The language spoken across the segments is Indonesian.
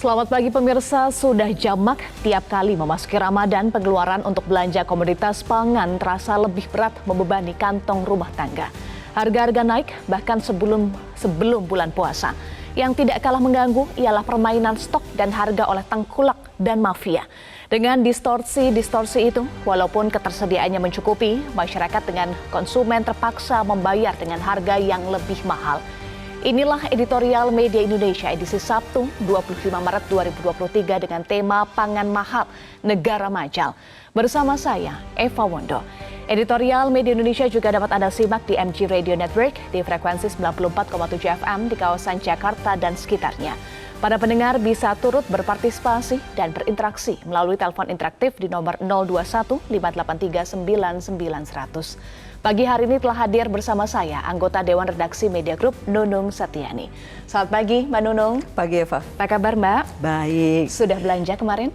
Selamat pagi pemirsa, sudah jamak tiap kali memasuki Ramadan, pengeluaran untuk belanja komoditas pangan terasa lebih berat membebani kantong rumah tangga. Harga-harga naik bahkan sebelum bulan puasa. Yang tidak kalah mengganggu ialah permainan stok dan harga oleh tengkulak dan mafia. Dengan distorsi itu, walaupun ketersediaannya mencukupi, masyarakat dengan konsumen terpaksa membayar dengan harga yang lebih mahal. Inilah editorial Media Indonesia edisi Sabtu 25 Maret 2023 dengan tema Pangan Mahal, Negara Majal. Bersama saya, Eva Wondo. Editorial Media Indonesia juga dapat Anda simak di MG Radio Network di frekuensi 94,7 FM di kawasan Jakarta dan sekitarnya. Para pendengar bisa turut berpartisipasi dan berinteraksi melalui telepon interaktif di nomor 021 583 99100. Pagi hari ini telah hadir bersama saya, anggota Dewan Redaksi Media Group, Nunung Setiani. Selamat pagi, Mbak Nunung. Pagi, Eva. Apa kabar, Mbak? Baik. Sudah belanja kemarin?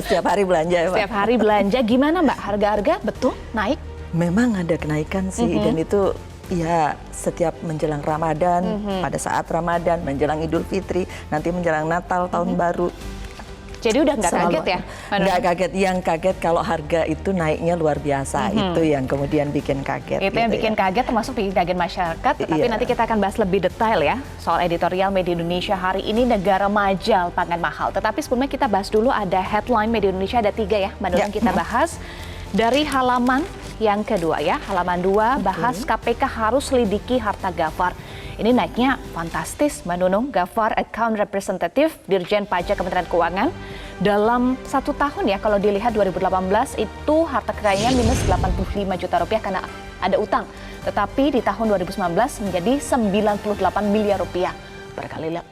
Setiap hari belanja, Eva. Setiap hari belanja. Gimana, Mbak? Harga-harga betul naik? Memang ada kenaikan sih, dan itu ya setiap menjelang Ramadan, pada saat Ramadan, menjelang Idul Fitri, nanti menjelang Natal, Tahun Baru. Jadi udah nggak kaget ya? Nggak kaget, yang kaget kalau harga itu naiknya luar biasa, itu yang kemudian bikin kaget. Itu yang bikin kaget termasuk bikin kaget masyarakat, tapi nanti kita akan bahas lebih detail ya soal editorial Media Indonesia hari ini, Negara Majal Pangan Mahal. Tetapi sebelumnya kita bahas dulu, ada headline Media Indonesia, ada 3 ya, Mbak Nunung, kita bahas. Dari halaman yang kedua ya, halaman 2 bahas KPK harus lidiki harta Gafar. Ini naiknya fantastis, Mbak Nunung. Gafar Account Representative Dirjen Pajak Kementerian Keuangan dalam 1 tahun ya, kalau dilihat 2018 itu harta kekayaannya minus 85 juta rupiah karena ada utang. Tetapi di tahun 2019 menjadi 98 miliar rupiah.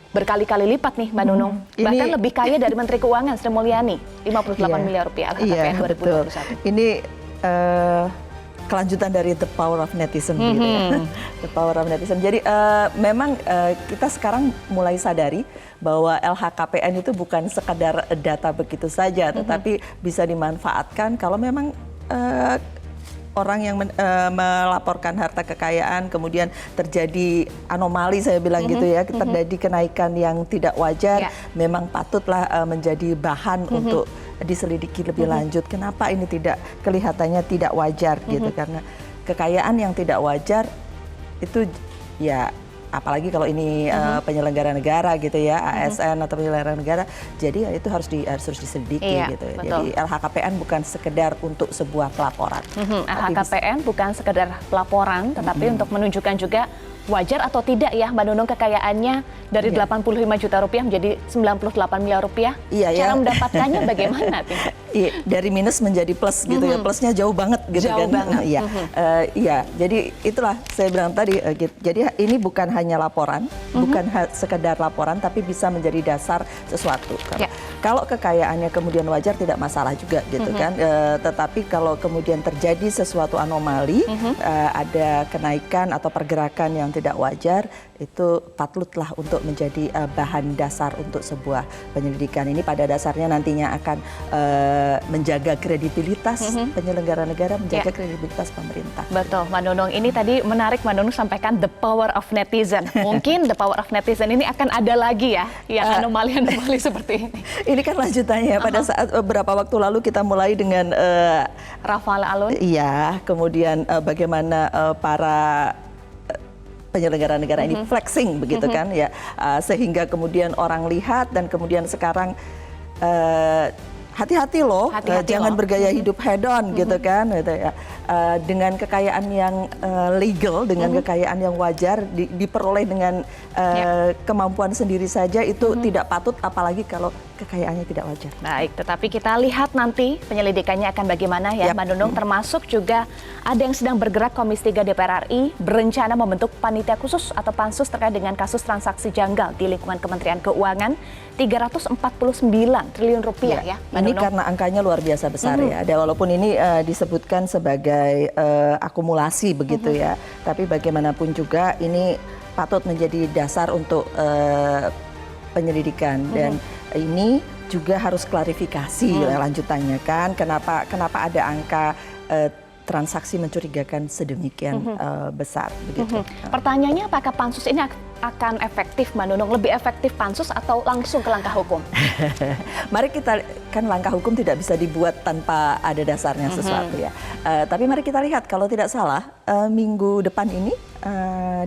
Berkali-kali lipat nih, Mbak Nunung. Bahkan lebih kaya dari Menteri Keuangan Sri Mulyani, 58 miliar rupiah LHKPN 2021. Ini kelanjutan dari The Power of Netizen gitu ya. The Power of Netizen. Jadi memang kita sekarang mulai sadari bahwa LHKPN itu bukan sekadar data begitu saja, tetapi bisa dimanfaatkan kalau memang orang yang melaporkan harta kekayaan, kemudian terjadi anomali, saya bilang gitu ya, terjadi kenaikan yang tidak wajar, memang patutlah menjadi bahan untuk diselidiki lebih lanjut. Kenapa ini kelihatannya tidak wajar gitu? Karena kekayaan yang tidak wajar itu ya, apalagi kalau ini penyelenggara negara gitu ya, ASN atau penyelenggara negara, jadi ya itu harus diselidiki gitu. Betul. Jadi LHKPN bukan sekedar untuk sebuah pelaporan. LHKPN bukan sekedar pelaporan, tetapi untuk menunjukkan juga wajar atau tidak ya Mbak Nunung kekayaannya dari 85 juta rupiah menjadi 98 miliar rupiah. Cara mendapatkannya bagaimana? Dari minus menjadi plus gitu ya, plusnya jauh banget gitu jauh kan. Iya, jadi itulah saya bilang tadi. Jadi ini bukan hanya laporan, bukan sekedar laporan, tapi bisa menjadi dasar sesuatu. Kalau kekayaannya kemudian wajar tidak masalah juga gitu kan. Tetapi kalau kemudian terjadi sesuatu anomali, ada kenaikan atau pergerakan yang tidak wajar, itu patutlah untuk menjadi bahan dasar untuk sebuah penyelidikan. Ini pada dasarnya nantinya akan menjaga kredibilitas penyelenggara negara, menjaga kredibilitas pemerintah. Betul, Mbak Nunung. Ini tadi menarik Mbak Nunung sampaikan the power of netizen. Mungkin the power of netizen ini akan ada lagi ya, yang anomali-anomali seperti ini. Ini kan lanjutannya. Pada saat beberapa waktu lalu kita mulai dengan Rafale Alun. Iya, kemudian bagaimana para penyelenggara negara ini flexing begitu kan ya, sehingga kemudian orang lihat, dan kemudian sekarang hati-hati loh, jangan bergaya hidup hedon gitu kan, gitu ya. Dengan kekayaan yang legal, dengan kekayaan yang wajar, diperoleh dengan kemampuan sendiri saja, itu tidak patut, apalagi kalau kekayaannya tidak wajar. Baik, tetapi kita lihat nanti penyelidikannya akan bagaimana ya Mbak Nunung. Termasuk juga ada yang sedang bergerak. Komisi 3 DPR RI berencana membentuk panitia khusus atau pansus terkait dengan kasus transaksi janggal di lingkungan Kementerian Keuangan 349 triliun rupiah ya Mbak Ini Nunung. karena angkanya luar biasa besar ya. Walaupun ini disebutkan sebagai akumulasi begitu ya, tapi bagaimanapun juga ini patut menjadi dasar untuk penyelidikan, dan ini juga harus klarifikasi lanjutannya kan, kenapa ada angka transaksi mencurigakan sedemikian besar begitu. Pertanyaannya apakah pansus ini akan efektif, Mbak Nunung? Lebih efektif pansus atau langsung ke langkah hukum? Mari kita, kan langkah hukum tidak bisa dibuat tanpa ada dasarnya sesuatu ya. Tapi mari kita lihat, kalau tidak salah minggu depan ini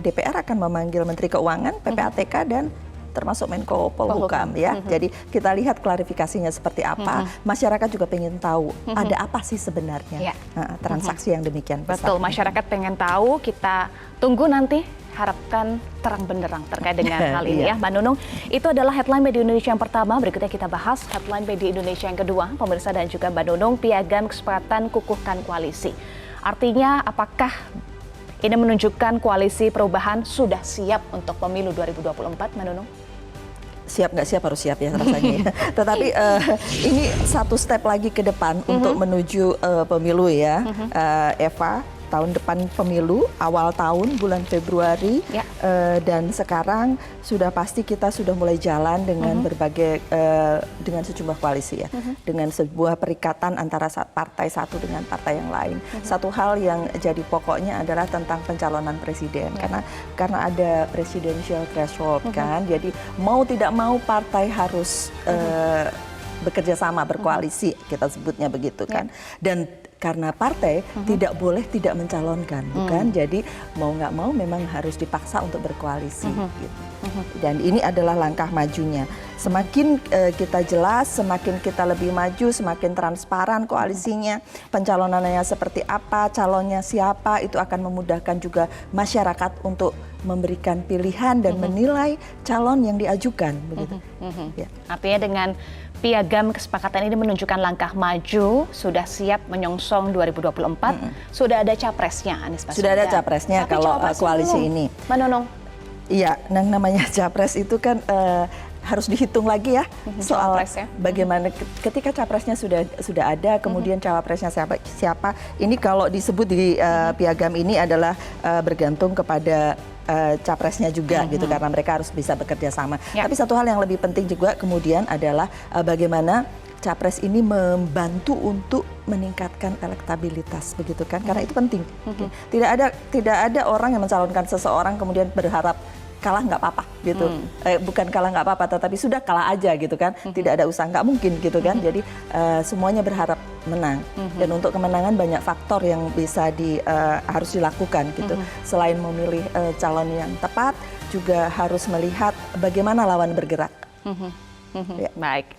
DPR akan memanggil Menteri Keuangan, PPATK dan termasuk Menko Polhukam ya. Jadi kita lihat klarifikasinya seperti apa. Masyarakat juga pengen tahu ada apa sih sebenarnya transaksi yang demikian besar. Betul, masyarakat pengen tahu, kita tunggu nanti, harapkan terang benderang terkait dengan hal ini ya. Mbak Nunung, itu adalah headline media Indonesia yang pertama. Berikutnya kita bahas headline media Indonesia yang kedua. Pemirsa dan juga Mbak Nunung, piagam kesepakatan kukuhkan koalisi. Artinya apakah ini menunjukkan koalisi perubahan sudah siap untuk pemilu 2024, Mbak Nunung? Siap nggak siap, harus siap ya rasanya ya. Tetapi ini satu step lagi ke depan untuk menuju pemilu ya, Eva. Tahun depan pemilu, awal tahun bulan Februari, dan sekarang sudah pasti kita sudah mulai jalan dengan berbagai, dengan sejumlah koalisi ya, dengan sebuah perikatan antara partai satu dengan partai yang lain. Satu hal yang jadi pokoknya adalah tentang pencalonan presiden, karena ada presidential threshold kan, jadi mau tidak mau partai harus bekerja sama, berkoalisi, kita sebutnya begitu kan, dan karena partai tidak boleh tidak mencalonkan, bukan? Jadi mau nggak mau memang harus dipaksa untuk berkoalisi. Gitu. Dan ini adalah langkah majunya. Semakin kita jelas, semakin kita lebih maju, semakin transparan koalisinya, pencalonannya seperti apa, calonnya siapa, itu akan memudahkan juga masyarakat untuk memberikan pilihan dan menilai calon yang diajukan. Begitu. Ya. Artinya dengan piagam kesepakatan ini menunjukkan langkah maju, sudah siap menyongsong 2024, sudah ada capresnya, Anies Baswedan. Sudah ada capresnya. Tapi kalau koalisi ini. Mbak Nunung? Iya, yang namanya capres itu kan harus dihitung lagi ya soal bagaimana ketika capresnya sudah ada, kemudian cawapresnya siapa. Ini kalau disebut di piagam ini adalah bergantung kepada capresnya juga gitu, karena mereka harus bisa bekerja sama. Tapi satu hal yang lebih penting juga kemudian adalah bagaimana capres ini membantu untuk meningkatkan elektabilitas begitu kan, karena itu penting. Tidak ada orang yang mencalonkan seseorang kemudian berharap kalah nggak apa-apa gitu, bukan kalah nggak apa-apa, tetapi sudah kalah aja gitu kan, tidak ada usaha, nggak mungkin gitu kan. Jadi semuanya berharap menang, dan untuk kemenangan banyak faktor yang bisa harus dilakukan gitu. Selain memilih calon yang tepat, juga harus melihat bagaimana lawan bergerak. Baik,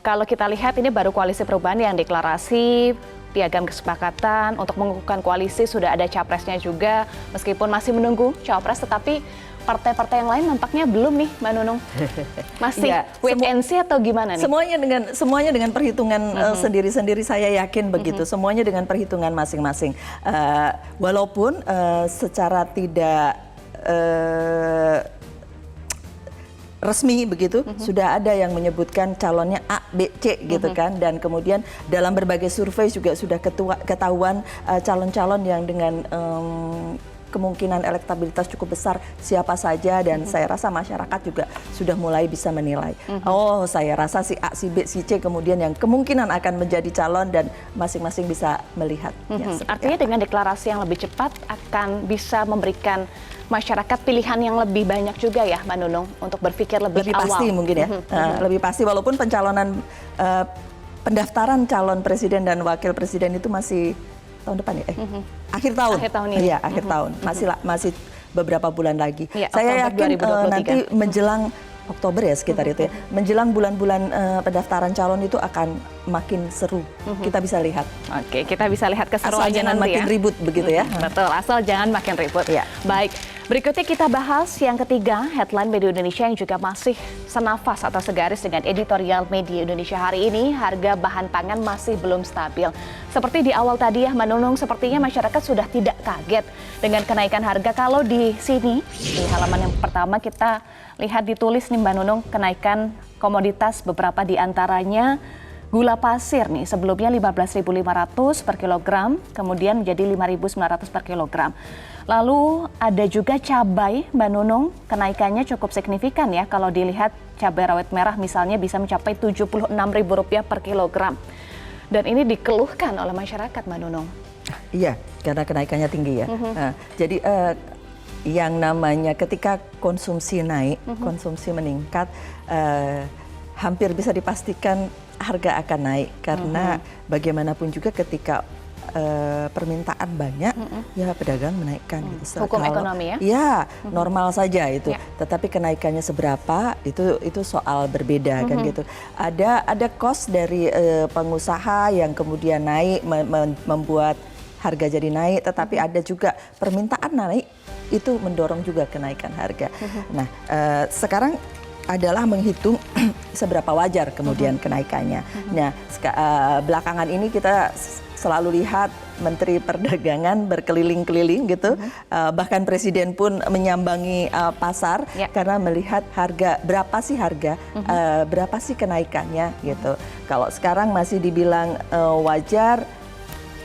kalau kita lihat ini baru koalisi perubahan yang deklarasi piagam kesepakatan untuk mengukuhkan koalisi, sudah ada capresnya juga, meskipun masih menunggu cawapres, tetapi partai-partai yang lain nampaknya belum nih, Mbak Nunung. Masih wait and see atau gimana nih? Semuanya dengan perhitungan sendiri-sendiri, saya yakin begitu. Semuanya dengan perhitungan masing-masing. Walaupun secara tidak resmi begitu, sudah ada yang menyebutkan calonnya A, B, C gitu kan, dan kemudian dalam berbagai survei juga sudah ketahuan calon-calon yang dengan kemungkinan elektabilitas cukup besar siapa saja, dan saya rasa masyarakat juga sudah mulai bisa menilai. Oh, saya rasa si A, si B, si C kemudian yang kemungkinan akan menjadi calon, dan masing-masing bisa melihat. Artinya dengan deklarasi yang lebih cepat akan bisa memberikan masyarakat pilihan yang lebih banyak juga ya, Mbak Nunung, untuk berpikir lebih awal. Pasti mungkin ya, lebih pasti, walaupun pencalonan pendaftaran calon presiden dan wakil presiden itu masih tahun depan ya, akhir tahun. Iya, akhir tahun. Masih beberapa bulan lagi. Ya, saya yakin 2023. nanti menjelang Oktober ya sekitar itu ya, menjelang bulan-bulan pendaftaran calon itu akan makin seru. Kita bisa lihat. Oke, kita bisa lihat keseruannya asal jangan nanti makin ribut begitu ya. Betul, asal jangan makin ribut. Ya. Baik, berikutnya kita bahas yang ketiga, headline media Indonesia yang juga masih senafas atau segaris dengan editorial media Indonesia hari ini. Harga bahan pangan masih belum stabil. Seperti di awal tadi ya, Mbak Nunung, sepertinya masyarakat sudah tidak kaget dengan kenaikan harga. Kalau di sini, di halaman yang pertama kita lihat ditulis nih Mbak Nunung, kenaikan komoditas beberapa di antaranya gula pasir nih, sebelumnya 15.500 per kilogram, kemudian menjadi 5.900 per kilogram. Lalu ada juga cabai, Mbak Nunung, kenaikannya cukup signifikan ya, kalau dilihat cabai rawit merah misalnya bisa mencapai Rp76.000 per kilogram. Dan ini dikeluhkan oleh masyarakat, Mbak Nunung. Iya, karena kenaikannya tinggi ya. Jadi yang namanya ketika konsumsi naik, konsumsi meningkat, hampir bisa dipastikan harga akan naik karena bagaimanapun juga ketika permintaan banyak, ya pedagang menaikkan gitu. Hukum ekonomi ya? Ya, normal saja itu. Tetapi kenaikannya seberapa itu soal berbeda kan gitu. Ada cost dari pengusaha yang kemudian naik membuat harga jadi naik, tetapi ada juga permintaan naik itu mendorong juga kenaikan harga. Nah, sekarang adalah menghitung seberapa wajar kemudian kenaikannya. Nah, belakangan ini kita selalu lihat Menteri Perdagangan berkeliling-keliling gitu, bahkan Presiden pun menyambangi pasar karena melihat harga, berapa sih kenaikannya gitu. Kalau sekarang masih dibilang wajar,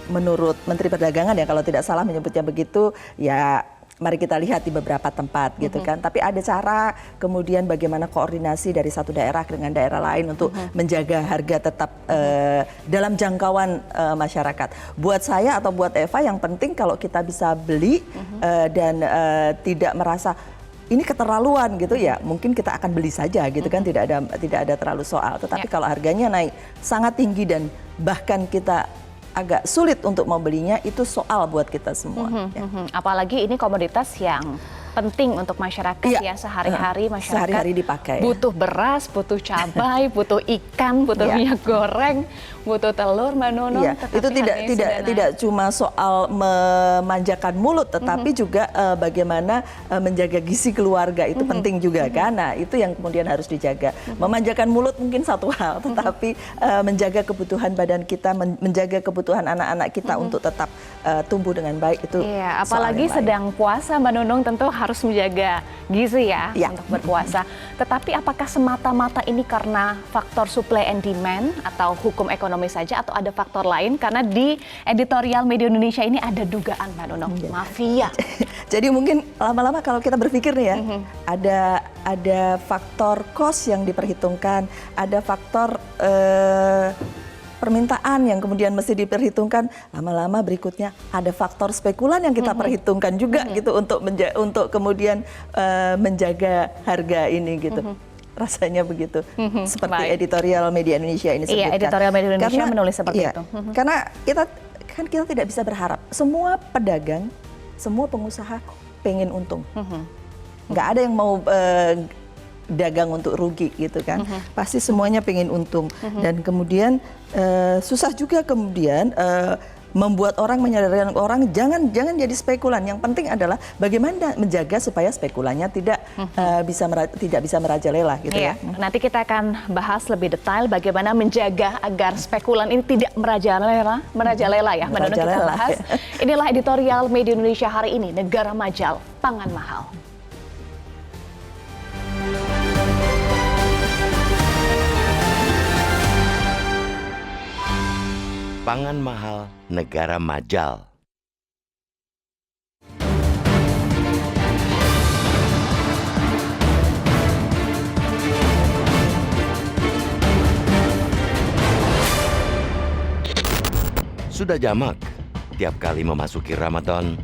menurut Menteri Perdagangan ya kalau tidak salah menyebutnya begitu, ya mari kita lihat di beberapa tempat gitu kan. Tapi ada cara kemudian bagaimana koordinasi dari satu daerah dengan daerah lain untuk menjaga harga tetap dalam jangkauan masyarakat. Buat saya atau buat Eva yang penting kalau kita bisa beli dan tidak merasa ini keterlaluan gitu ya, mungkin kita akan beli saja gitu kan, tidak ada terlalu soal. Tetapi kalau harganya naik sangat tinggi dan bahkan kita agak sulit untuk membelinya, itu soal buat kita semua. Apalagi ini komoditas yang penting untuk masyarakat ya, sehari-hari masyarakat sehari-hari dipakai. Butuh beras, butuh cabai, butuh ikan, butuh minyak goreng, butuh telur, Mbak Nunung. Itu tidak cuma soal memanjakan mulut, tetapi juga bagaimana menjaga gizi keluarga itu penting juga kan. Nah, itu yang kemudian harus dijaga. Memanjakan mulut mungkin satu hal, tetapi menjaga kebutuhan badan kita, menjaga kebutuhan anak-anak kita untuk tetap tumbuh dengan baik itu. Iya, apalagi sedang puasa, Mbak Nunung tentu harus menjaga gizi ya untuk berpuasa. Tetapi apakah semata-mata ini karena faktor supply and demand atau hukum ekonomi saja atau ada faktor lain? Karena di editorial Media Indonesia ini ada dugaan, Mbak Nunung, mafia. Jadi mungkin lama-lama kalau kita berpikir nih ya, ada faktor cost yang diperhitungkan, ada faktor permintaan yang kemudian mesti diperhitungkan, lama-lama berikutnya ada faktor spekulan yang kita perhitungkan juga gitu untuk kemudian menjaga harga ini gitu. Rasanya begitu. Seperti editorial Media Indonesia ini sebutkan. Iya, editorial Media Indonesia menulis seperti itu. Karena kita tidak bisa berharap semua pedagang, semua pengusaha pengen untung. Nggak ada yang mau dagang untuk rugi gitu kan. Pasti semuanya pengen untung. Dan kemudian susah juga kemudian membuat orang, menyadarkan orang jangan jadi spekulan. Yang penting adalah bagaimana menjaga supaya spekulannya tidak bisa merajalela gitu ya. Nanti kita akan bahas lebih detail bagaimana menjaga agar spekulan ini tidak merajalela ya. Menurut kita bahas. Inilah editorial Media Indonesia hari ini, Negara Majal, Pangan Mahal. Pangan mahal, negara majal. Sudah jamak, tiap kali memasuki Ramadan,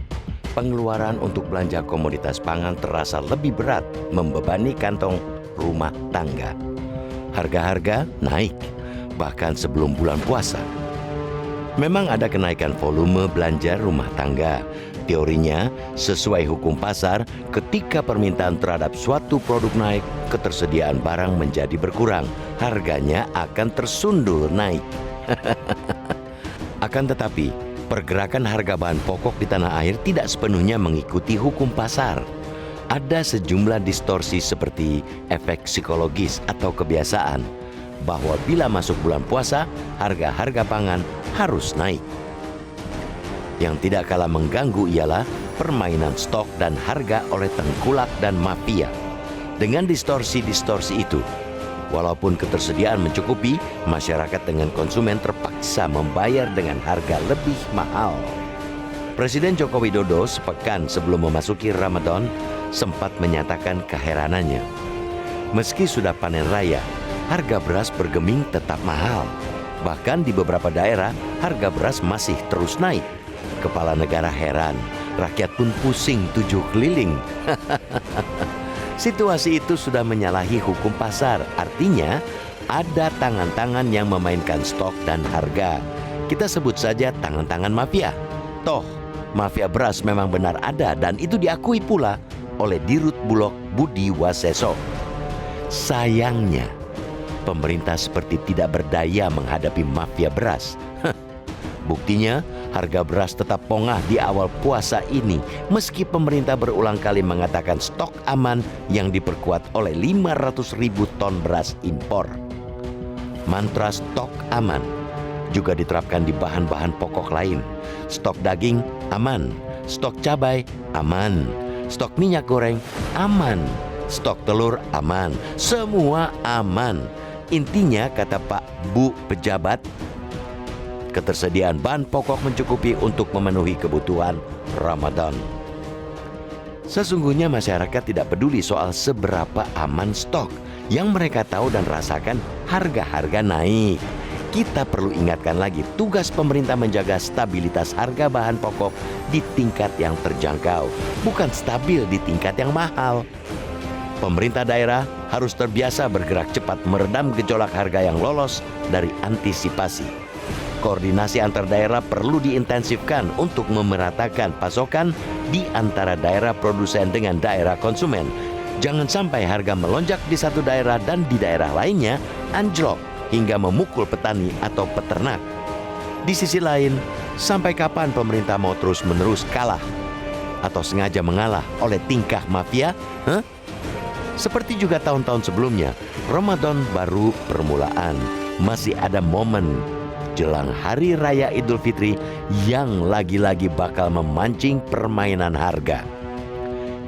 pengeluaran untuk belanja komoditas pangan terasa lebih berat membebani kantong rumah tangga. Harga-harga naik, bahkan sebelum bulan puasa. Memang ada kenaikan volume belanja rumah tangga. Teorinya, sesuai hukum pasar, ketika permintaan terhadap suatu produk naik, ketersediaan barang menjadi berkurang. Harganya akan tersundul naik. Akan tetapi, pergerakan harga bahan pokok di tanah air tidak sepenuhnya mengikuti hukum pasar. Ada sejumlah distorsi seperti efek psikologis atau kebiasaan, bahwa bila masuk bulan puasa, harga-harga pangan harus naik. Yang tidak kalah mengganggu ialah permainan stok dan harga oleh tengkulak dan mafia. Dengan distorsi-distorsi itu, walaupun ketersediaan mencukupi, masyarakat dengan konsumen terpaksa membayar dengan harga lebih mahal. Presiden Joko Widodo sepekan sebelum memasuki Ramadan sempat menyatakan keheranannya. Meski sudah panen raya, harga beras bergeming tetap mahal. Bahkan di beberapa daerah, harga beras masih terus naik. Kepala negara heran, rakyat pun pusing 7 keliling. Situasi itu sudah menyalahi hukum pasar, artinya ada tangan-tangan yang memainkan stok dan harga. Kita sebut saja tangan-tangan mafia. Toh, mafia beras memang benar ada dan itu diakui pula oleh Dirut Bulog Budi Waseso. Sayangnya, pemerintah seperti tidak berdaya menghadapi mafia beras. Buktinya, harga beras tetap pongah di awal puasa ini meski pemerintah berulang kali mengatakan stok aman yang diperkuat oleh 500.000 ton beras impor. Mantra stok aman juga diterapkan di bahan-bahan pokok lain. Stok daging aman, stok cabai aman, stok minyak goreng aman, stok telur aman, semua aman. Intinya kata Pak Bu pejabat, ketersediaan bahan pokok mencukupi untuk memenuhi kebutuhan Ramadan. Sesungguhnya masyarakat tidak peduli soal seberapa aman stok. Yang mereka tahu dan rasakan harga-harga naik. Kita perlu ingatkan lagi, tugas pemerintah menjaga stabilitas harga bahan pokok di tingkat yang terjangkau, bukan stabil di tingkat yang mahal. Pemerintah daerah harus terbiasa bergerak cepat meredam gejolak harga yang lolos dari antisipasi. Koordinasi antar daerah perlu diintensifkan untuk memeratakan pasokan di antara daerah produsen dengan daerah konsumen. Jangan sampai harga melonjak di satu daerah dan di daerah lainnya anjlok hingga memukul petani atau peternak. Di sisi lain, sampai kapan pemerintah mau terus-menerus kalah atau sengaja mengalah oleh tingkah mafia? Seperti juga tahun-tahun sebelumnya, Ramadan baru permulaan. Masih ada momen jelang Hari Raya Idul Fitri yang lagi-lagi bakal memancing permainan harga.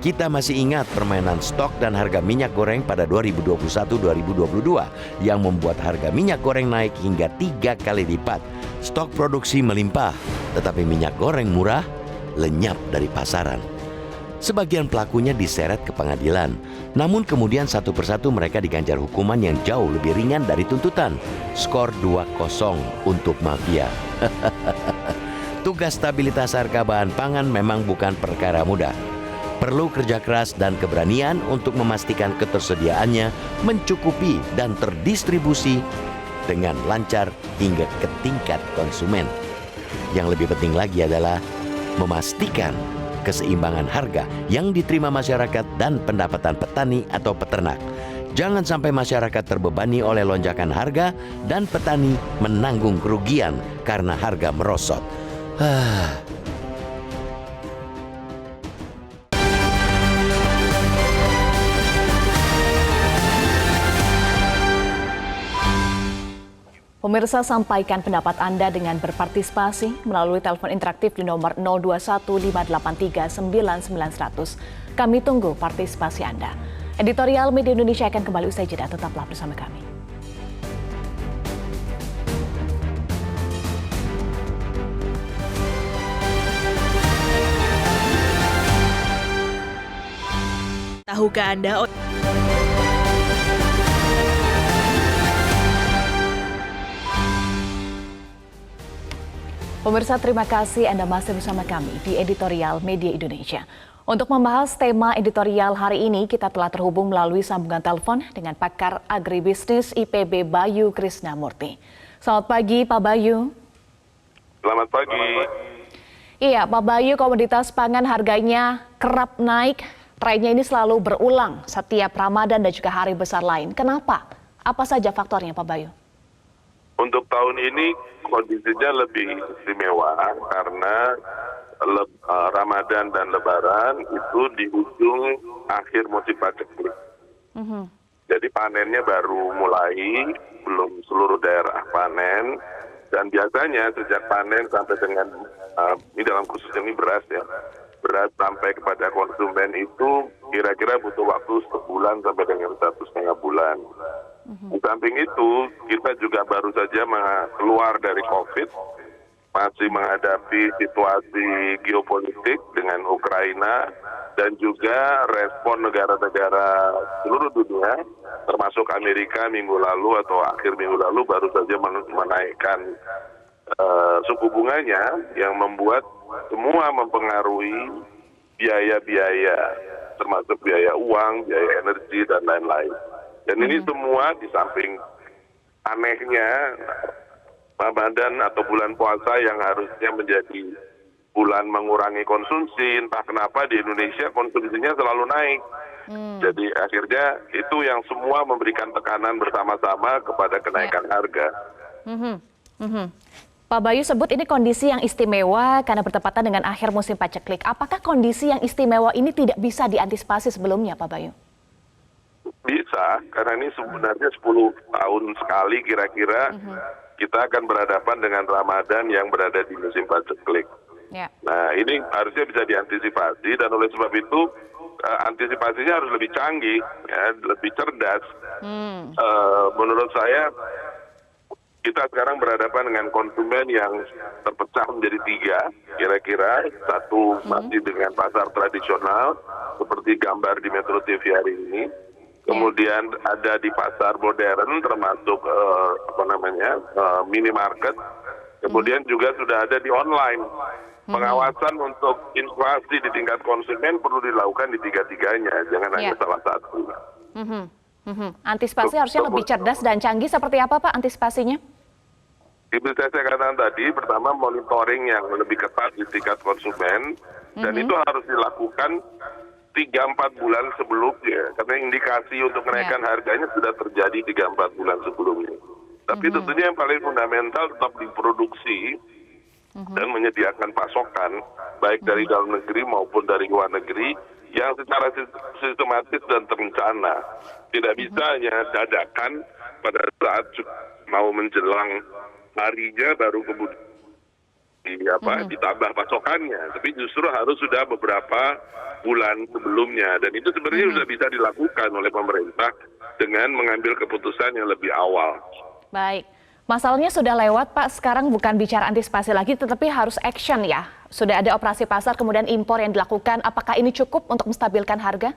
Kita masih ingat permainan stok dan harga minyak goreng pada 2021-2022 yang membuat harga minyak goreng naik hingga 3 kali lipat. Stok produksi melimpah, tetapi minyak goreng murah lenyap dari pasaran. Sebagian pelakunya diseret ke pengadilan, namun kemudian satu persatu mereka diganjar hukuman yang jauh lebih ringan dari tuntutan. Skor 2-0 untuk mafia. Tugas stabilitas harga bahan pangan memang bukan perkara mudah. Perlu kerja keras dan keberanian untuk memastikan ketersediaannya mencukupi dan terdistribusi dengan lancar hingga ke tingkat konsumen. Yang lebih penting lagi adalah memastikan keseimbangan harga yang diterima masyarakat dan pendapatan petani atau peternak. Jangan sampai masyarakat terbebani oleh lonjakan harga dan petani menanggung kerugian karena harga merosot. Pemirsa, sampaikan pendapat Anda dengan berpartisipasi melalui telepon interaktif di nomor 0215839900. Kami tunggu partisipasi Anda. Editorial Media Indonesia akan kembali usai jeda. Tetaplah bersama kami. Tahukah Anda? Pemirsa, terima kasih Anda masih bersama kami di Editorial Media Indonesia. Untuk membahas tema editorial hari ini, kita telah terhubung melalui sambungan telepon dengan pakar agribisnis IPB Bayu Krisnamurti. Selamat pagi, Pak Bayu. Selamat pagi. Iya, Pak Bayu, komoditas pangan harganya kerap naik. Trennya ini selalu berulang setiap Ramadan dan juga hari besar lain. Kenapa? Apa saja faktornya, Pak Bayu? Untuk tahun ini kondisinya lebih istimewa karena Ramadan dan Lebaran itu di ujung akhir musim paceklik. Jadi panennya baru mulai, belum seluruh daerah panen. Dan biasanya sejak panen sampai dengan, ini dalam khusus ini beras ya, beras sampai kepada konsumen itu kira-kira butuh waktu sebulan sampai dengan 1,5 bulan. Di samping itu, kita juga baru saja keluar dari COVID, masih menghadapi situasi geopolitik dengan Ukraina, dan juga respon negara-negara seluruh dunia, termasuk Amerika minggu lalu atau akhir minggu lalu baru saja menaikkan suku bunganya yang membuat semua mempengaruhi biaya-biaya, termasuk biaya uang, biaya energi, dan lain-lain. Dan ini semua di samping anehnya Ramadan atau bulan puasa yang harusnya menjadi bulan mengurangi konsumsi, entah kenapa di Indonesia konsumsinya selalu naik. Jadi akhirnya itu yang semua memberikan tekanan bersama-sama kepada kenaikan harga. Pak Bayu sebut ini kondisi yang istimewa karena bertepatan dengan akhir musim paceklik. Apakah kondisi yang istimewa ini tidak bisa diantisipasi sebelumnya, Pak Bayu? Bisa, karena ini sebenarnya 10 tahun sekali kira-kira kita akan berhadapan dengan Ramadan yang berada di musim paceklik. Ya. Nah, ini harusnya bisa diantisipasi, dan oleh sebab itu antisipasinya harus lebih canggih, ya, lebih cerdas. Menurut saya kita sekarang berhadapan dengan konsumen yang terpecah menjadi 3 kira-kira. Satu masih dengan pasar tradisional seperti gambar di Metro TV hari ini. Kemudian ada di pasar modern termasuk minimarket. Kemudian juga sudah ada di online. Pengawasan untuk inflasi di tingkat konsumen perlu dilakukan di 3-tiganya, jangan hanya salah satu. Antisipasi harusnya lebih cerdas dan canggih. Seperti apa, Pak, antisipasinya? Seperti saya katakan tadi, pertama monitoring yang lebih ketat di tingkat konsumen, dan itu harus dilakukan 3-4 bulan sebelumnya, karena indikasi untuk kenaikan harganya sudah terjadi 3-4 bulan sebelumnya. Tapi tentunya yang paling fundamental tetap diproduksi dan menyediakan pasokan, baik dari dalam negeri maupun dari luar negeri, yang secara sistematis dan terencana. Tidak bisa hanya dadakan pada saat mau menjelang harinya baru kemudian ditambah pasokannya, tapi justru harus sudah beberapa bulan sebelumnya, dan itu sebenarnya sudah bisa dilakukan oleh pemerintah dengan mengambil keputusan yang lebih awal. Baik, masalahnya sudah lewat, Pak. Sekarang bukan bicara antisipasi lagi, tetapi harus action ya. Sudah ada operasi pasar, kemudian impor yang dilakukan. Apakah ini cukup untuk menstabilkan harga?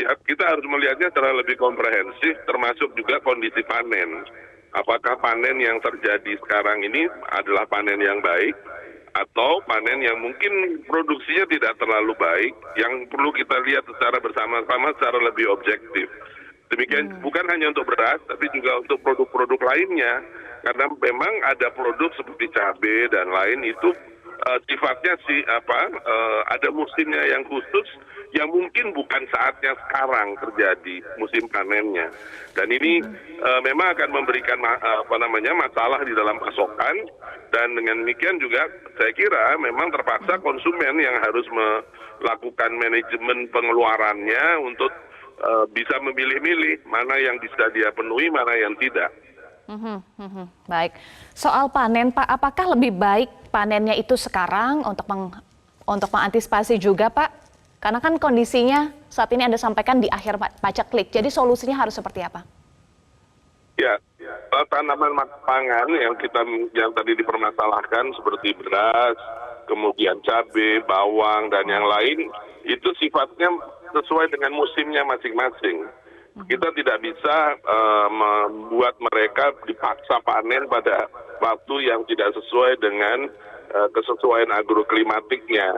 Ya, kita harus melihatnya secara lebih komprehensif, termasuk juga kondisi panen. Apakah panen yang terjadi sekarang ini adalah panen yang baik, atau panen yang mungkin produksinya tidak terlalu baik, yang perlu kita lihat secara bersama-sama secara lebih objektif. Demikian bukan hanya untuk beras, tapi juga untuk produk-produk lainnya. Karena memang ada produk seperti cabai dan lain itu sifatnya ada musimnya yang khusus, yang mungkin bukan saatnya sekarang terjadi musim panennya. Dan ini memang akan memberikan masalah di dalam pasokan, dan dengan demikian juga saya kira memang terpaksa konsumen yang harus melakukan manajemen pengeluarannya untuk bisa memilih-milih mana yang bisa dia penuhi, mana yang tidak. Baik, soal panen, Pak, apakah lebih baik panennya itu sekarang untuk mengantisipasi juga, Pak? Karena kan kondisinya saat ini Anda sampaikan di akhir paceklik, jadi solusinya harus seperti apa? Ya, tanaman pangan yang tadi dipermasalahkan seperti beras, kemudian cabai, bawang, dan yang lain, itu sifatnya sesuai dengan musimnya masing-masing. Kita tidak bisa membuat mereka dipaksa panen pada waktu yang tidak sesuai dengan kesesuaian agroklimatiknya.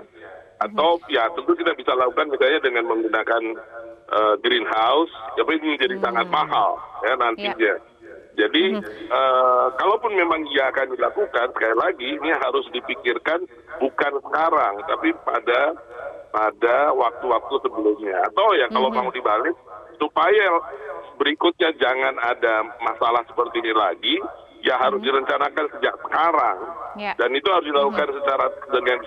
Atau ya tentu kita bisa lakukan misalnya dengan menggunakan greenhouse, tapi ini menjadi sangat mahal ya nantinya. Jadi kalaupun memang ia akan dilakukan, sekali lagi ini harus dipikirkan bukan sekarang, tapi pada waktu-waktu sebelumnya. Atau ya kalau mau dibalik, supaya berikutnya jangan ada masalah seperti ini lagi, ya harus direncanakan sejak sekarang. Dan itu harus dilakukan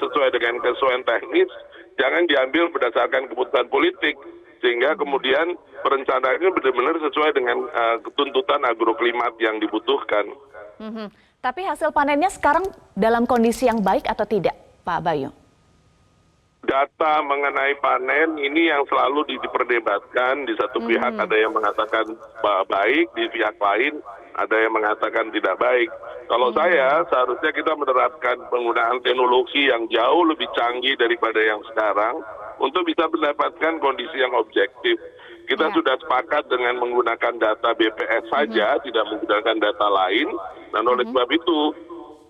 sesuai dengan kesesuaian teknis, jangan diambil berdasarkan keputusan politik, sehingga kemudian perencanaannya benar-benar sesuai dengan tuntutan agroklimat yang dibutuhkan. Tapi hasil panennya sekarang dalam kondisi yang baik atau tidak, Pak Bayu? Data mengenai panen ini yang selalu diperdebatkan. Di satu pihak ada yang mengatakan baik, di pihak lain ada yang mengatakan tidak baik. Kalau saya, seharusnya kita menerapkan penggunaan teknologi yang jauh lebih canggih daripada yang sekarang untuk bisa mendapatkan kondisi yang objektif. Kita sudah sepakat dengan menggunakan data BPS saja, tidak menggunakan data lain. Dan oleh sebab itu,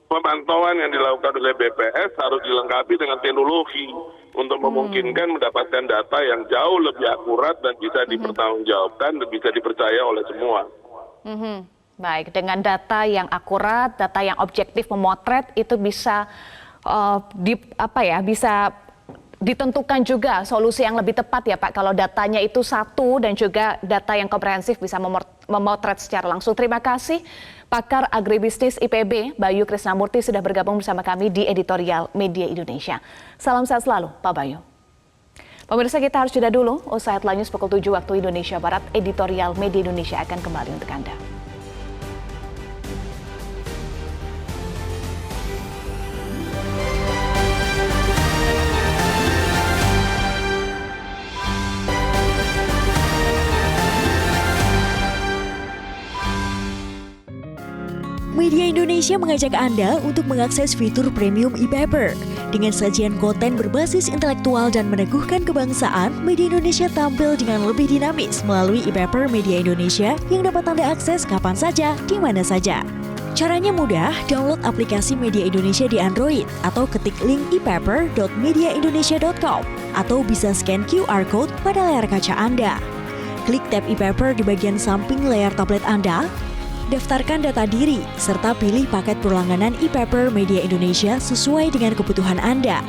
pemantauan yang dilakukan oleh BPS harus dilengkapi dengan teknologi untuk memungkinkan mendapatkan data yang jauh lebih akurat dan bisa dipertanggungjawabkan dan bisa dipercaya oleh semua. Baik, dengan data yang akurat, data yang objektif memotret itu bisa bisa ditentukan juga solusi yang lebih tepat ya Pak, kalau datanya itu satu dan juga data yang komprehensif bisa memotret secara langsung. Terima kasih pakar agribisnis IPB Bayu Krisnamurti sudah bergabung bersama kami di Editorial Media Indonesia. Salam sehat selalu Pak Bayu. Pemirsa, kita harus jeda dulu. Usai headline news pukul 7 waktu Indonesia Barat, Editorial Media Indonesia akan kembali untuk Anda. Media Indonesia mengajak Anda untuk mengakses fitur premium e-paper. Dengan sajian konten berbasis intelektual dan meneguhkan kebangsaan, Media Indonesia tampil dengan lebih dinamis melalui e-paper Media Indonesia yang dapat Anda akses kapan saja, di mana saja. Caranya mudah, download aplikasi Media Indonesia di Android atau ketik link e-paper.mediaindonesia.com atau bisa scan QR Code pada layar kaca Anda. Klik tab e-paper di bagian samping layar tablet Anda, daftarkan data diri, serta pilih paket perlangganan e-paper Media Indonesia sesuai dengan kebutuhan Anda.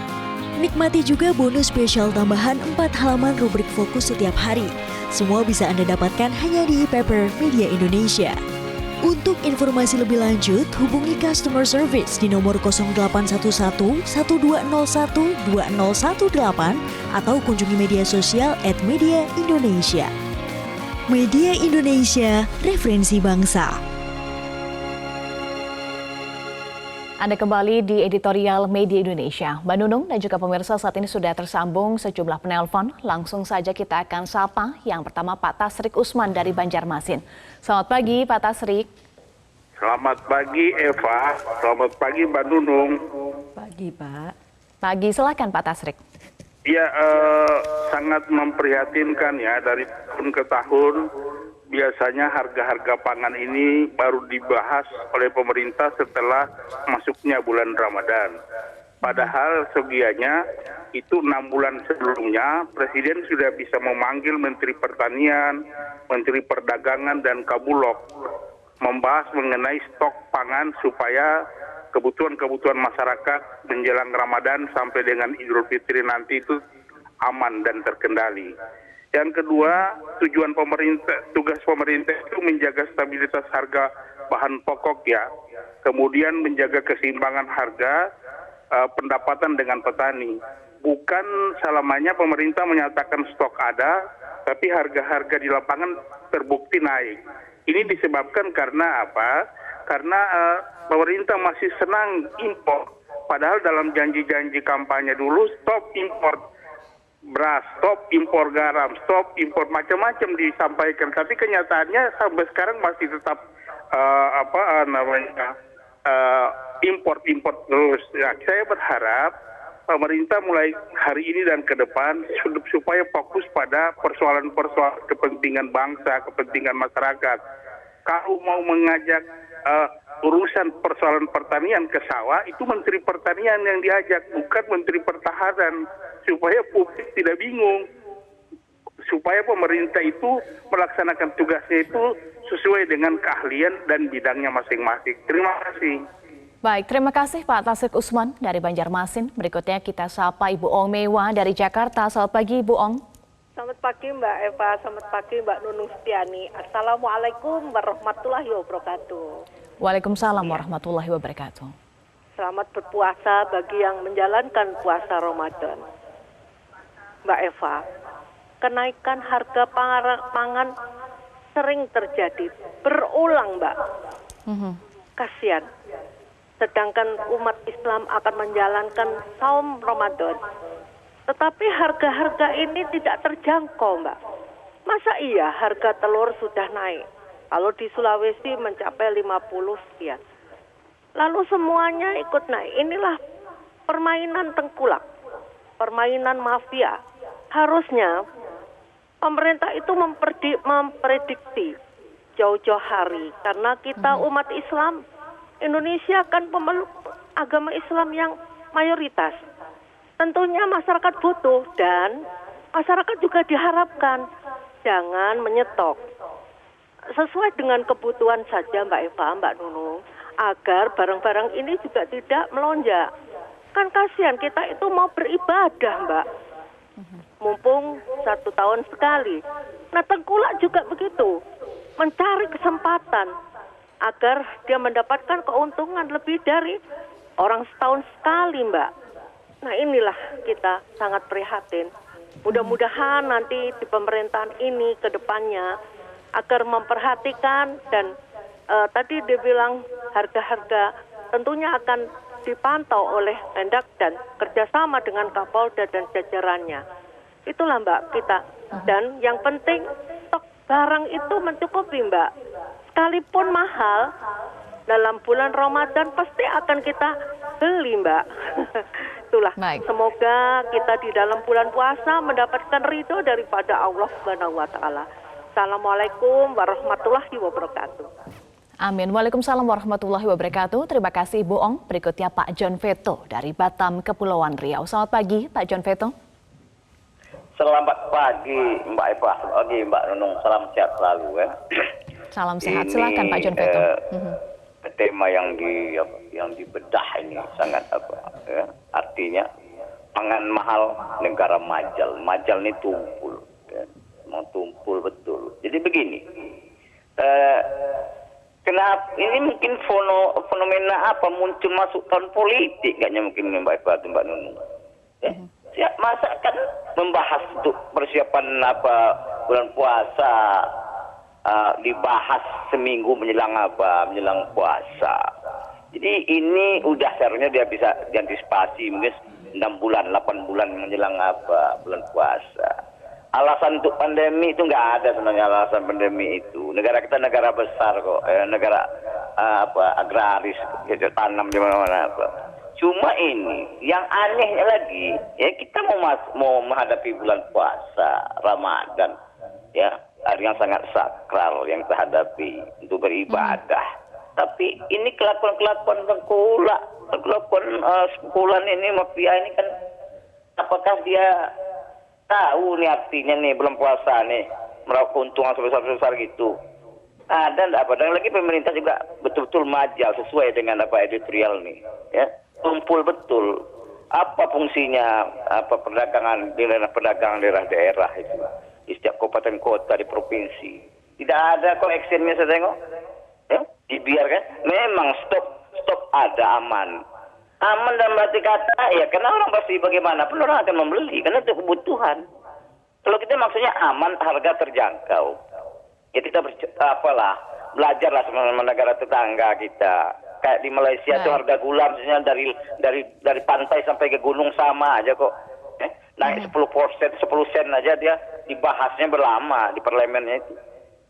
Nikmati juga bonus spesial tambahan 4 halaman rubrik fokus setiap hari. Semua bisa Anda dapatkan hanya di e-paper Media Indonesia. Untuk informasi lebih lanjut, hubungi customer service di nomor 0811 1201 2018 atau kunjungi media sosial @mediaindonesia. Media Indonesia, referensi bangsa. Anda kembali di Editorial Media Indonesia. Mbak Nunung dan juga pemirsa, saat ini sudah tersambung sejumlah penelpon. Langsung saja kita akan sapa. Yang pertama Pak Tasrik Usman dari Banjarmasin. Selamat pagi Pak Tasrik. Selamat pagi Eva, selamat pagi Mbak Nunung. Pagi Pak. Pagi, silakan Pak Tasrik. Ya, sangat memprihatinkan ya, dari tahun ke tahun biasanya harga-harga pangan ini baru dibahas oleh pemerintah setelah masuknya bulan Ramadan. Padahal sebianya itu 6 bulan sebelumnya Presiden sudah bisa memanggil Menteri Pertanian, Menteri Perdagangan dan Kabulok membahas mengenai stok pangan supaya kebutuhan-kebutuhan masyarakat menjelang Ramadan sampai dengan Idul Fitri nanti itu aman dan terkendali. Yang kedua, tugas pemerintah itu menjaga stabilitas harga bahan pokok ya. Kemudian menjaga keseimbangan harga pendapatan dengan petani. Bukan selamanya pemerintah menyatakan stok ada, tapi harga-harga di lapangan terbukti naik. Ini disebabkan karena apa? Karena pemerintah masih senang impor. Padahal dalam janji-janji kampanye dulu stop impor beras, stop impor garam, stop impor macam-macam disampaikan. Tapi kenyataannya sampai sekarang masih tetap impor terus. Ya, saya berharap pemerintah mulai hari ini dan ke depan supaya fokus pada persoalan-persoalan kepentingan bangsa, kepentingan masyarakat. Kalau mau mengajak urusan persoalan pertanian ke sawah, itu Menteri Pertanian yang diajak, bukan Menteri Pertahanan, supaya publik tidak bingung, supaya pemerintah itu melaksanakan tugasnya itu sesuai dengan keahlian dan bidangnya masing-masing. Terima kasih. Baik, terima kasih Pak Tasrik Usman dari Banjarmasin. Berikutnya kita sapa Ibu Ong Mewa dari Jakarta. Selamat pagi Ibu Ong. Selamat pagi Mbak Eva, selamat pagi Mbak Nunung Setiani. Assalamualaikum warahmatullahi wabarakatuh. Waalaikumsalam warahmatullahi wabarakatuh. Selamat berpuasa bagi yang menjalankan puasa Ramadan. Mbak Eva, kenaikan harga pangan sering terjadi, berulang Mbak. Kasihan. Sedangkan umat Islam akan menjalankan saum Ramadan. Tetapi harga-harga ini tidak terjangkau, Mbak. Masa iya harga telur sudah naik? Kalau di Sulawesi mencapai 50 sekian. Lalu semuanya ikut naik. Inilah permainan tengkulak, permainan mafia. Harusnya pemerintah itu memprediksi jauh-jauh hari. Karena kita umat Islam, Indonesia kan pemeluk agama Islam yang mayoritas. Tentunya masyarakat butuh dan masyarakat juga diharapkan jangan menyetop. Sesuai dengan kebutuhan saja Mbak Eva, Mbak Nunung, agar barang-barang ini juga tidak melonjak. Kan kasihan kita itu mau beribadah Mbak, mumpung 1 tahun sekali. Nah tengkulak juga begitu, mencari kesempatan agar dia mendapatkan keuntungan lebih dari orang setahun sekali Mbak. Nah inilah kita sangat prihatin. Mudah-mudahan nanti di pemerintahan ini ke depannya agar memperhatikan dan tadi dia bilang harga-harga tentunya akan dipantau oleh Mendak dan kerjasama dengan Kapolda dan jajarannya. Itulah Mbak kita. Dan yang penting stok barang itu mencukupi Mbak. Sekalipun mahal dalam bulan Ramadan pasti akan kita beli Mbak. Itulah. Baik. Semoga kita di dalam bulan puasa mendapatkan ridho daripada Allah Subhanahu wa taala. Assalamualaikum warahmatullahi wabarakatuh. Amin. Waalaikumsalam warahmatullahi wabarakatuh. Terima kasih Bu Ong. Berikutnya Pak John Veto dari Batam, Kepulauan Riau. Selamat pagi Pak John Veto. Selamat pagi Mbak Eva, selamat pagi Mbak Nunung, salam sehat selalu ya. Salam sehat, silakan Pak John Veto. Tema yang dibedah ini sangat ya, artinya pangan mahal, negara majal. Majal ini tumpul, ya, mau tumpul betul. Jadi begini, kenapa ini mungkin fenomena apa muncul masuk tahun politik kayaknya mungkin Mbak Eva atau Mbak Nunung. Ya, masa kan membahas untuk persiapan bulan puasa dibahas seminggu menjelang puasa. Jadi ini udah seharusnya dia bisa diantisipasi mungkin 6 bulan, 8 bulan menjelang bulan puasa. Alasan untuk pandemi itu nggak ada sebenarnya alasan pandemi itu. Negara kita negara besar kok, negara agraris, gitu, tanam di mana-mana Cuma ini yang anehnya lagi, ya kita mau menghadapi bulan puasa Ramadan, ya hari yang sangat sakral yang kita hadapi untuk beribadah. Tapi ini kelakuan tengkulak, kelakuan sepulan ini mafia ini kan, apakah dia tahu nih artinya nih bulan puasa nih meraup keuntungan sebesar gitu? Ada enggak? Dan lagi pemerintah juga betul-betul majal sesuai dengan editorial nih, ya. Kumpul betul apa fungsinya perdagangan daerah itu di setiap kabupaten kota di provinsi. Tidak ada kok actionnya saya tengok, ya dibiarkan. Memang stok ada aman dan berarti kata ya karena orang pasti bagaimanapun orang akan membeli karena itu kebutuhan. Kalau kita maksudnya aman, harga terjangkau, ya kita belajarlah sama negara tetangga kita. Kayak di Malaysia tuh harga gula misalnya dari pantai sampai ke gunung sama aja kok. Naik 10 sen aja dia dibahasnya berlama di parlemennya itu.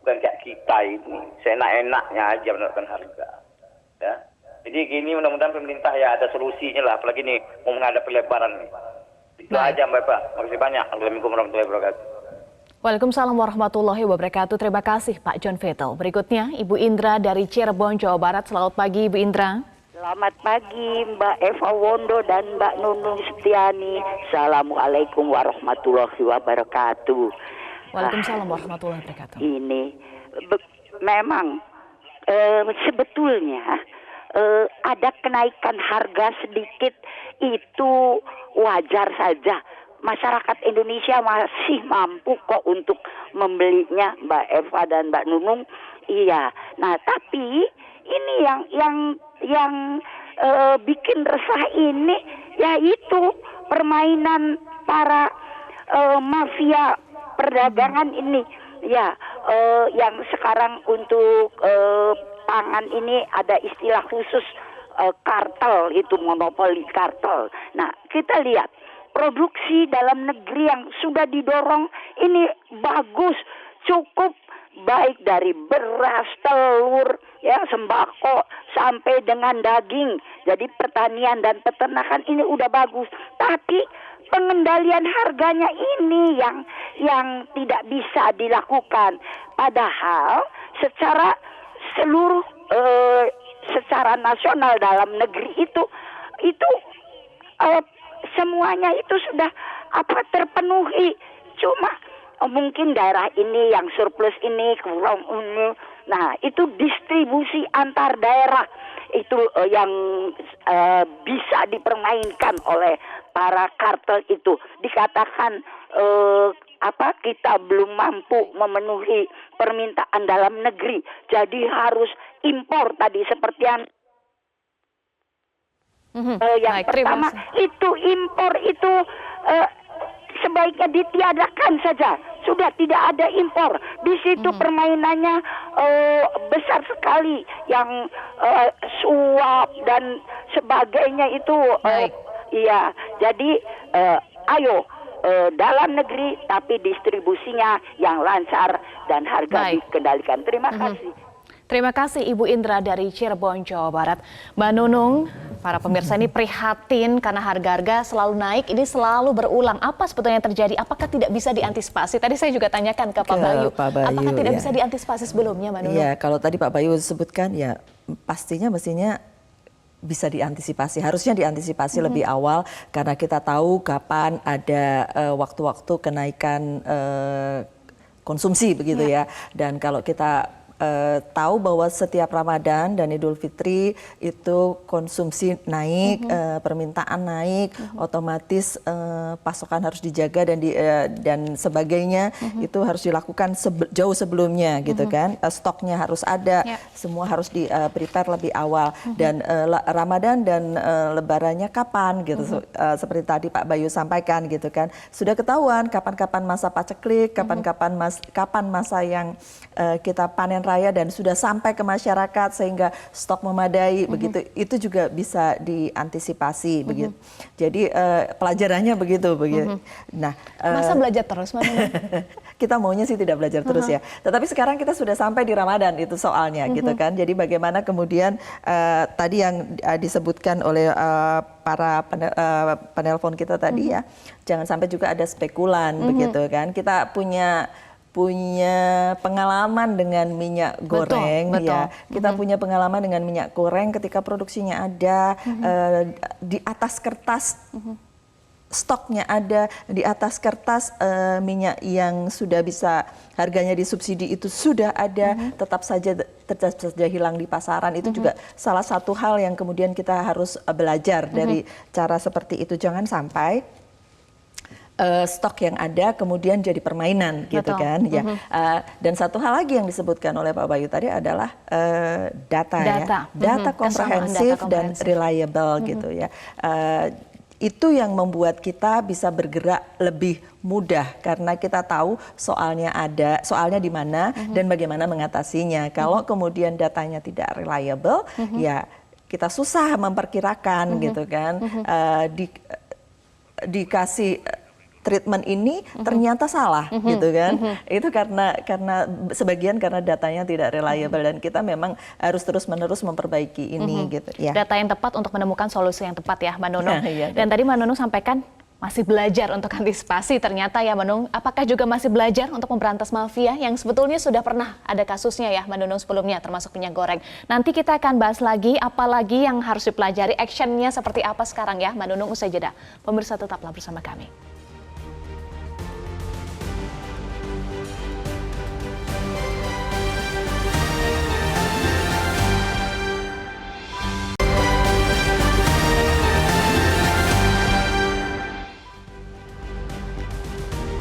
Bukan kayak kita ini. Seenak-enaknya aja menentukan harga. Ya. Jadi gini mudah-mudahan pemerintah ya ada solusinya lah. Apalagi nih mau menghadapi lebaran nih. Itu aja Mbak Eva. Makasih banyak. Assalamualaikum warahmatullahi wabarakatuh. Waalaikumsalam warahmatullahi wabarakatuh. Terima kasih Pak John Veto. Berikutnya Ibu Indra dari Cirebon, Jawa Barat. Selamat pagi Ibu Indra. Selamat pagi Mbak Eva Wondo dan Mbak Nunung Setiani. Assalamualaikum warahmatullahi wabarakatuh. Waalaikumsalam warahmatullahi wabarakatuh. Ini memang sebetulnya ada kenaikan harga sedikit itu wajar saja. Masyarakat Indonesia masih mampu kok untuk membelinya Mbak Eva dan Mbak Nunung. Iya. Nah, tapi ini yang bikin resah ini yaitu permainan para mafia perdagangan ini. Ya, yang sekarang untuk pangan ini ada istilah khusus kartel, itu monopoli kartel. Nah, kita lihat produksi dalam negeri yang sudah didorong ini bagus, cukup baik dari beras, telur, ya sembako sampai dengan daging. Jadi pertanian dan peternakan ini udah bagus. Tapi pengendalian harganya ini yang tidak bisa dilakukan. Padahal secara secara nasional dalam negeri itu itu semuanya itu sudah terpenuhi. Cuma mungkin daerah ini yang surplus ini kurang ini. Nah, itu distribusi antar daerah itu yang bisa dipermainkan oleh para kartel itu. Dikatakan kita belum mampu memenuhi permintaan dalam negeri, jadi harus impor tadi seperti yang yang pertama itu impor itu sebaiknya ditiadakan saja. Sudah tidak ada impor. Di situ permainannya besar sekali, yang suap dan sebagainya itu. Iya, jadi ayo dalam negeri tapi distribusinya yang lancar dan harga dikendalikan. Terima kasih. Terima kasih Ibu Indra dari Cirebon, Jawa Barat. Mbak Nunung, para pemirsa ini prihatin karena harga-harga selalu naik, ini selalu berulang. Apa sebetulnya terjadi? Apakah tidak bisa diantisipasi? Tadi saya juga tanyakan ke Pak Bayu. Apakah tidak bisa diantisipasi sebelumnya, Mbak Nunung? Ya, kalau tadi Pak Bayu sebutkan ya pastinya mestinya bisa diantisipasi, harusnya diantisipasi lebih awal karena kita tahu kapan ada waktu-waktu kenaikan konsumsi begitu ya. Dan kalau kita tahu bahwa setiap Ramadan dan Idul Fitri itu konsumsi naik, permintaan naik, otomatis pasokan harus dijaga dan sebagainya itu harus dilakukan jauh sebelumnya gitu kan. Stoknya harus ada, semua harus di-prepare lebih awal. Dan Ramadan dan Lebarannya kapan gitu, seperti tadi Pak Bayu sampaikan gitu kan. Sudah ketahuan kapan-kapan masa paceklik, kapan masa yang kita panen raya dan sudah sampai ke masyarakat sehingga stok memadai begitu, itu juga bisa diantisipasi begitu. Jadi pelajarannya begitu. Nah, masa belajar terus, Mbak? Kita maunya sih tidak belajar terus ya. Tetapi sekarang kita sudah sampai di Ramadan itu soalnya gitu kan. Jadi bagaimana kemudian tadi yang disebutkan oleh para penelpon kita tadi ya, jangan sampai juga ada spekulan begitu kan. Kita punya pengalaman dengan minyak goreng ya. Kita punya pengalaman dengan minyak goreng ketika produksinya ada di atas kertas stoknya ada, di atas kertas minyak yang sudah bisa harganya disubsidi itu sudah ada, tetap saja hilang di pasaran. Itu juga salah satu hal yang kemudian kita harus belajar dari cara seperti itu. Jangan sampai stok yang ada kemudian jadi permainan gitu kan ya. Dan satu hal lagi yang disebutkan oleh Pak Bayu tadi adalah data komprehensif dan reliable gitu ya. Itu yang membuat kita bisa bergerak lebih mudah karena kita tahu soalnya di mana dan bagaimana mengatasinya. Kalau kemudian datanya tidak reliable ya kita susah memperkirakan gitu kan. Dikasih treatment ini ternyata salah gitu kan. Itu karena sebagian karena datanya tidak reliable dan kita memang harus terus-menerus memperbaiki ini gitu ya. Data yang tepat untuk menemukan solusi yang tepat ya, Mbak Nunung. Dan tadi Mbak Nunung sampaikan masih belajar untuk antisipasi, ternyata ya Mbak Nunung. Apakah juga masih belajar untuk memberantas mafia yang sebetulnya sudah pernah ada kasusnya ya Mbak Nunung sebelumnya, termasuk minyak goreng. Nanti kita akan bahas lagi apalagi yang harus dipelajari, actionnya seperti apa sekarang ya Mbak Nunung usai jeda. Pemirsa tetaplah bersama kami.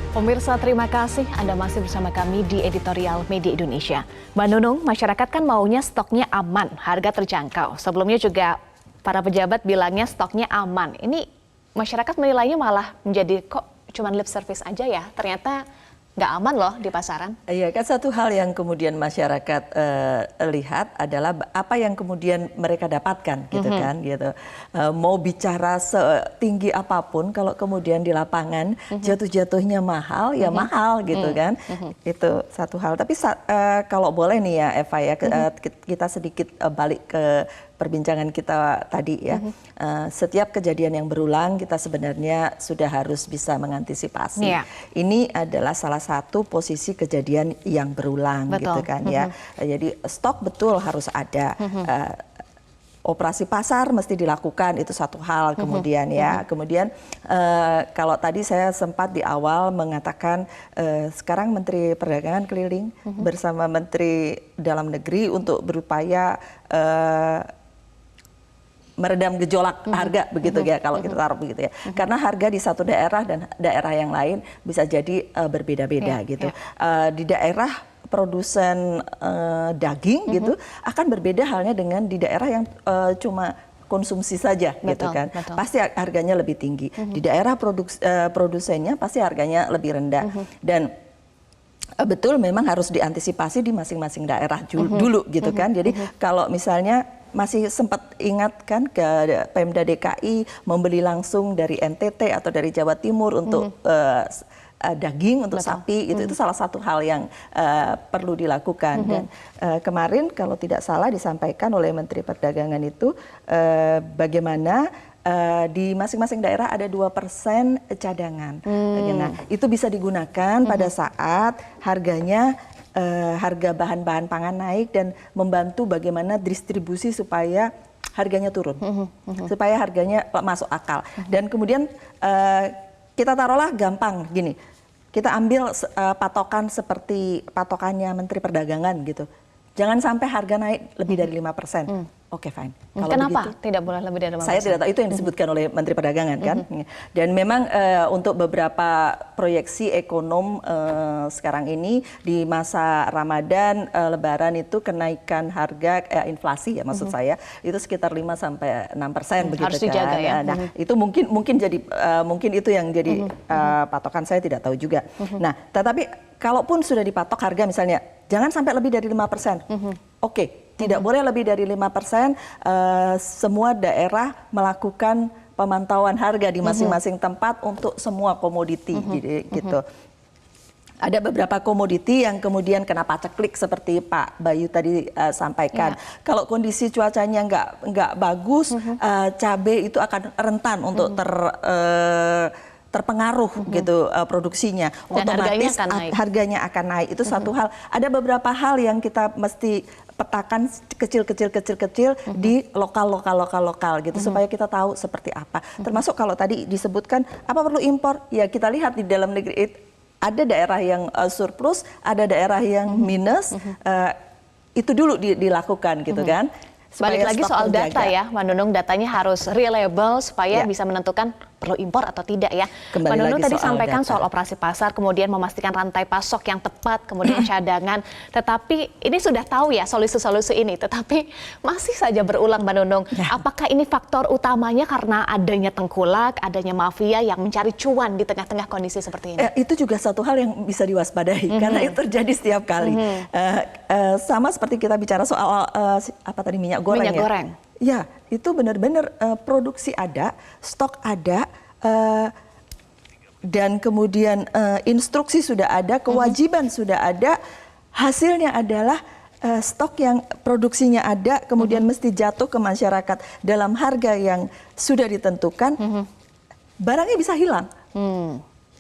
Pemirsa, terima kasih Anda masih bersama kami di Editorial Media Indonesia. Mbak Nunung, masyarakat kan maunya stoknya aman, harga terjangkau. Sebelumnya juga para pejabat bilangnya stoknya aman. Ini masyarakat menilainya malah menjadi kok cuma lip service aja ya, ternyata nggak aman loh di pasaran. Iya kan, satu hal yang kemudian masyarakat lihat adalah apa yang kemudian mereka dapatkan gitu kan gitu. Mau bicara setinggi apapun kalau kemudian di lapangan jatuh-jatuhnya mahal ya mahal gitu kan. Itu satu hal. Tapi kalau boleh nih ya Eva ya, kita sedikit balik ke perbincangan kita tadi ya. Setiap kejadian yang berulang kita sebenarnya sudah harus bisa mengantisipasi. Ini adalah salah satu posisi kejadian yang berulang gitu kan ya. Jadi stok betul harus ada. operasi pasar mesti dilakukan, itu satu hal. Kemudian kemudian kalau tadi saya sempat di awal mengatakan sekarang Menteri Perdagangan keliling bersama Menteri Dalam Negeri untuk berupaya meredam gejolak harga begitu ya, kalau kita taruh begitu ya. Karena harga di satu daerah dan daerah yang lain bisa jadi berbeda-beda gitu. Di daerah produsen daging gitu akan berbeda halnya dengan di daerah yang cuma konsumsi saja gitu kan. Pasti harganya lebih tinggi. Di daerah produsennya pasti harganya lebih rendah. Dan betul memang harus diantisipasi di masing-masing daerah dulu gitu kan. Jadi kalau misalnya masih sempat ingat kan ke Pemda DKI membeli langsung dari NTT atau dari Jawa Timur untuk daging, untuk sapi, itu salah satu hal yang perlu dilakukan. Dan kemarin kalau tidak salah disampaikan oleh Menteri Perdagangan itu bagaimana di masing-masing daerah ada 2% cadangan. Nah, itu bisa digunakan pada saat harga bahan-bahan pangan naik dan membantu bagaimana distribusi supaya harganya turun, supaya harganya masuk akal. Dan kemudian kita taruhlah gampang gini, kita ambil patokan seperti patokannya Menteri Perdagangan gitu. Jangan sampai harga naik lebih dari 5%. Oke, fine. Kalau kenapa begitu, tidak boleh lebih dari 5%? Saya tidak tahu, itu yang disebutkan oleh Menteri Perdagangan kan. Dan memang untuk beberapa proyeksi ekonom sekarang ini di masa Ramadan, Lebaran itu kenaikan harga inflasi ya maksud saya itu sekitar 5-6% begitu harus kan. dijaga ya. Nah, itu mungkin jadi mungkin itu yang jadi patokan, saya tidak tahu juga. Nah, tetapi kalaupun sudah dipatok harga misalnya jangan sampai lebih dari 5%. Oke. Tidak boleh lebih dari 5%, semua daerah melakukan pemantauan harga di masing-masing tempat untuk semua komoditi gitu. Ada beberapa komoditi yang kemudian kena paceklik seperti Pak Bayu tadi sampaikan. Kalau kondisi cuacanya nggak bagus, cabai itu akan rentan untuk terpengaruh gitu produksinya. Dan otomatis harganya akan naik. Itu satu hal. Ada beberapa hal yang kita mesti petakan kecil di lokal gitu supaya kita tahu seperti apa. Termasuk kalau tadi disebutkan apa perlu impor, ya kita lihat di dalam negeri ada daerah yang surplus, ada daerah yang minus, itu dulu dilakukan gitu kan. Balik lagi soal data ya, Mbak Nunung, datanya harus reliable supaya bisa menentukan perlu impor atau tidak ya. Mbak Nunung tadi sampaikan soal operasi pasar, kemudian memastikan rantai pasok yang tepat, kemudian cadangan. Tetapi ini sudah tahu ya solusi-solusi ini, tetapi masih saja berulang Mbak Nunung. Apakah ini faktor utamanya karena adanya tengkulak, adanya mafia yang mencari cuan di tengah-tengah kondisi seperti ini? Itu juga satu hal yang bisa diwaspadai karena itu terjadi setiap kali. Sama seperti kita bicara soal apa tadi minyak goreng. Minyak goreng. Ya, itu benar-benar produksi ada, stok ada, dan kemudian instruksi sudah ada, kewajiban sudah ada, hasilnya adalah stok yang produksinya ada, kemudian mesti jatuh ke masyarakat dalam harga yang sudah ditentukan, barangnya bisa hilang.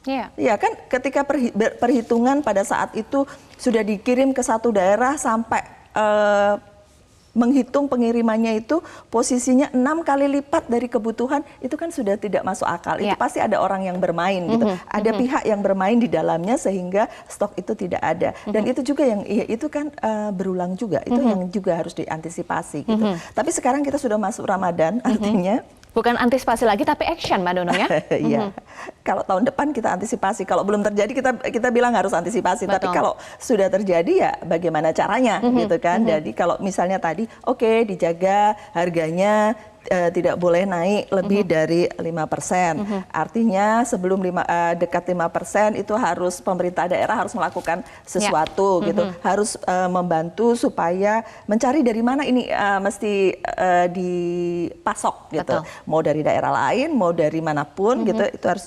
Ya kan, ketika perhitungan pada saat itu sudah dikirim ke satu daerah sampai menghitung pengirimannya itu posisinya 6 kali lipat dari kebutuhan, itu kan sudah tidak masuk akal. Itu pasti ada orang yang bermain gitu. Ada pihak yang bermain di dalamnya sehingga stok itu tidak ada. Dan itu juga yang itu kan berulang juga. Itu yang juga harus diantisipasi gitu. Tapi sekarang kita sudah masuk Ramadan, artinya bukan antisipasi lagi, tapi action, Mbak Nunung ya? Iya. Kalau tahun depan kita antisipasi. Kalau belum terjadi kita bilang harus antisipasi. Tapi kalau sudah terjadi ya bagaimana caranya gitu kan. Jadi kalau misalnya tadi oke, dijaga harganya tidak boleh naik lebih dari 5%. Artinya sebelum dekat 5% itu harus pemerintah daerah harus melakukan sesuatu gitu. Harus membantu supaya mencari dari mana ini mesti dipasok gitu. Mau dari daerah lain, mau dari manapun gitu, itu harus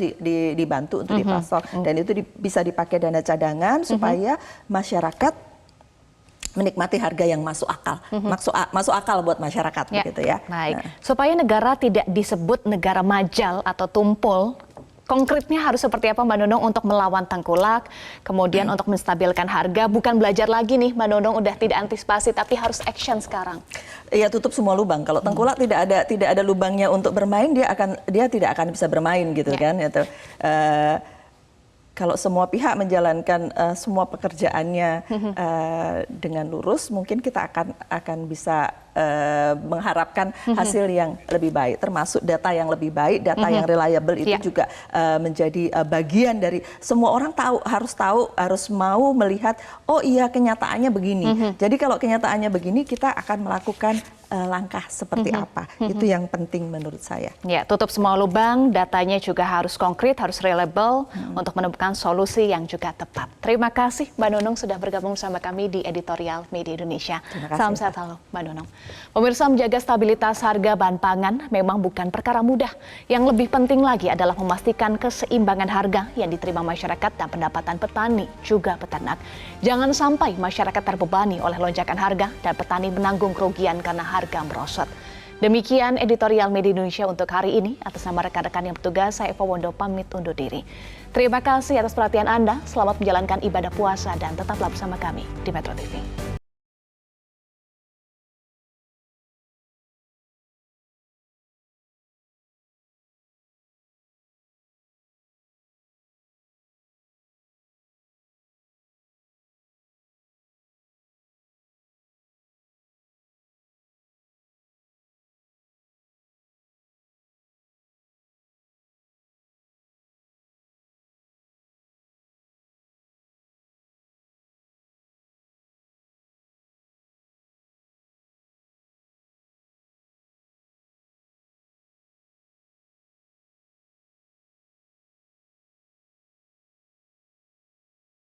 dibantu untuk dipasok. Dan itu bisa dipakai dana cadangan supaya masyarakat menikmati harga yang masuk akal, masuk akal buat masyarakat begitu ya. Baik, supaya negara tidak disebut negara majal atau tumpul, konkretnya harus seperti apa Mbak Nunung untuk melawan tengkulak, kemudian untuk menstabilkan harga, bukan belajar lagi nih Mbak Nunung udah tidak antisipasi tapi harus action sekarang. Ya tutup semua lubang. Kalau tengkulak tidak ada lubangnya untuk bermain, dia tidak akan bisa bermain gitu kan. Gitu. Kalau semua pihak menjalankan semua pekerjaannya dengan lurus, mungkin kita akan bisa mengharapkan hasil yang lebih baik, termasuk data yang lebih baik, data yang reliable itu juga menjadi bagian dari semua orang harus mau melihat, oh iya kenyataannya begini. Jadi kalau kenyataannya begini, kita akan melakukan langkah seperti apa. Itu yang penting menurut saya. Ya, tutup semua lubang, datanya juga harus konkret, harus reliable untuk menemukan solusi yang juga tepat. Terima kasih Mbak Nunung sudah bergabung sama kami di Editorial Media Indonesia. Salam sehat selalu Mbak Nunung. Pemirsa, menjaga stabilitas harga bahan pangan memang bukan perkara mudah. Yang lebih penting lagi adalah memastikan keseimbangan harga yang diterima masyarakat dan pendapatan petani juga peternak. Jangan sampai masyarakat terbebani oleh lonjakan harga dan petani menanggung kerugian karena harga merosot. Demikian Editorial Media Indonesia untuk hari ini. Atas nama rekan-rekan yang bertugas, saya Eva Wondo pamit undur diri. Terima kasih atas perhatian Anda. Selamat menjalankan ibadah puasa dan tetaplah bersama kami di Metro TV.